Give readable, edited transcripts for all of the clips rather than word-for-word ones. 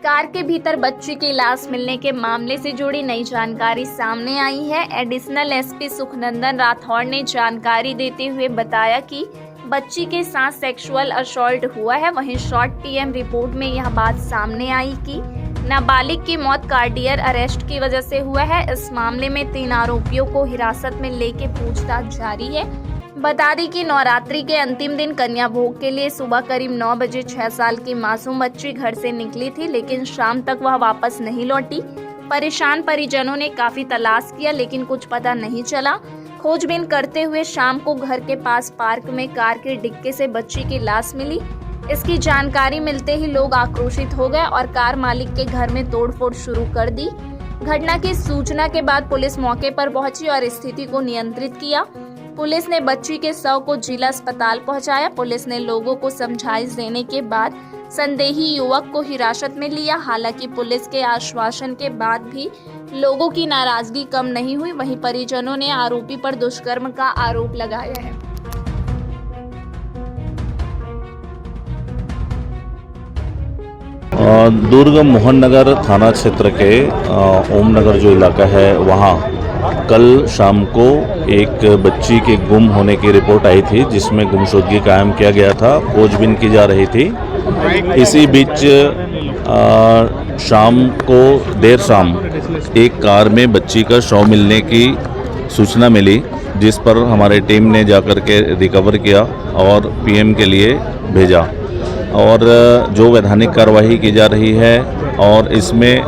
Car के भीतर बच्ची की लाश मिलने के मामले से जुड़ी नई जानकारी सामने आई है। एडिशनल एसपी सुखनंदन राठौड़ ने जानकारी देते हुए बताया कि बच्ची के साथ सेक्सुअल असॉल्ट हुआ है। वहीं शॉर्ट पीएम रिपोर्ट में यह बात सामने आई कि नाबालिग की मौत कार्डियक अरेस्ट की वजह से हुआ है। इस मामले में 3 आरोपियों को हिरासत में लेके पूछताछ जारी है। बता दें कि नवरात्रि के अंतिम दिन कन्या भोग के लिए सुबह करीब 9 बजे 6 साल की मासूम बच्ची घर से निकली थी, लेकिन शाम तक वह वापस नहीं लौटी। परेशान परिजनों ने काफी तलाश किया, लेकिन कुछ पता नहीं चला। खोजबीन करते हुए शाम को घर के पास पार्क में कार के डिक्के से बच्ची की लाश मिली। इसकी जानकारी मिलते ही लोग आक्रोशित हो गए और कार मालिक के घर में तोड़फोड़ शुरू कर दी। घटना की सूचना के बाद पुलिस मौके पर पहुंची और स्थिति को नियंत्रित किया। पुलिस ने बच्ची के शव को जिला अस्पताल पहुंचाया। पुलिस ने लोगों को समझाइश देने के बाद संदेही युवक को हिरासत में लिया। हालांकि पुलिस के आश्वासन के बाद भी लोगों की नाराजगी कम नहीं हुई। वहीं परिजनों ने आरोपी पर दुष्कर्म का आरोप लगाया है। दुर्ग मोहन नगर थाना क्षेत्र के ओम नगर जो इलाका है, वहाँ कल शाम को एक बच्ची के गुम होने की रिपोर्ट आई थी, जिसमें गुमशुदगी कायम किया गया था। खोजबीन की जा रही थी। इसी बीच शाम को देर शाम एक कार में बच्ची का शव मिलने की सूचना मिली, जिस पर हमारी टीम ने जाकर के रिकवर किया और पीएम के लिए भेजा और जो वैधानिक कार्रवाई की जा रही है और इसमें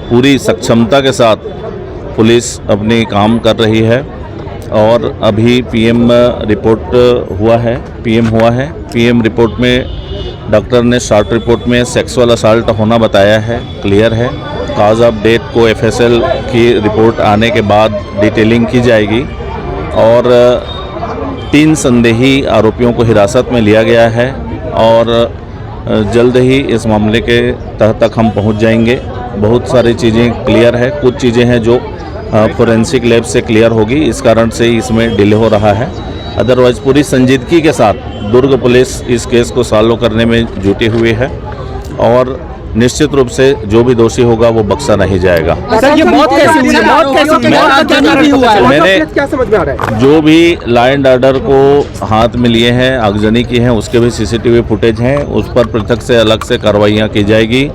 पूरी सक्षमता के साथ पुलिस अपनी काम कर रही है। और अभी पीएम रिपोर्ट हुआ है। पीएम रिपोर्ट में डॉक्टर ने शॉर्ट रिपोर्ट में सेक्सुअल असॉल्ट होना बताया है, क्लियर है। काज ऑफ डेथ को एफएसएल की रिपोर्ट आने के बाद डिटेलिंग की जाएगी और 3 संदेही आरोपियों को हिरासत में लिया गया है और जल्द ही इस मामले के तह तक हम पहुंच जाएंगे। बहुत सारी चीज़ें क्लियर है, कुछ चीज़ें हैं जो फोरेंसिक लैब से क्लियर होगी, इस कारण से इसमें डिले हो रहा है। अदरवाइज पूरी संजीदगी के साथ दुर्ग पुलिस इस केस को सॉल्व करने में जुटी हुई है और निश्चित रूप से जो भी दोषी होगा वो बख्शा नहीं जाएगा। सर, ये मौत कैसे हुआ? मैंने क्या समझ में आ रहा है? जो भी लॉ एंड ऑर्डर को हाथ में लिए हैं, आगजनी की हैं, उसके भी सीसीटीवी फुटेज हैं, उस पर पृथक से अलग से कार्रवाइयाँ की जाएगी।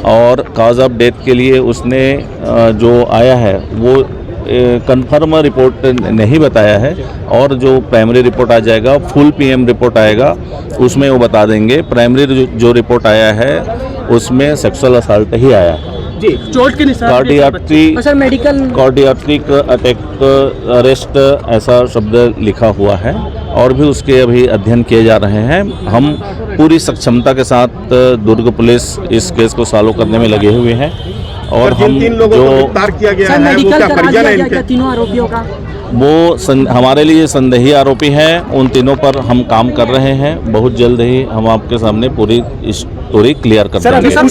और काज ऑफ डेथ के लिए उसने जो आया है वो कंफर्म रिपोर्ट नहीं बताया है और जो प्राइमरी रिपोर्ट आ जाएगा, फुल पीएम रिपोर्ट आएगा, उसमें वो बता देंगे। प्राइमरी जो रिपोर्ट आया है उसमें सेक्सुअल असॉल्ट ही आया है जी। चोट के निशान, कार्डियक अटैक अरेस्ट ऐसा शब्द लिखा हुआ है और भी उसके अभी अध्ययन किए जा रहे हैं। हम पूरी सक्षमता के साथ दुर्ग पुलिस इस केस को सॉल्व करने में लगे हुए हैं और हम 3 लोगों को गिरफ्तार किया गया है, वो क्या परिजन है इनके? तीनों आरोपियों का वो हमारे लिए संदेही आरोपी हैं। उन तीनों पर हम काम कर रहे हैं। बहुत जल्द ही हम आपके सामने पूरी स्टोरी क्लियर कर देंगे।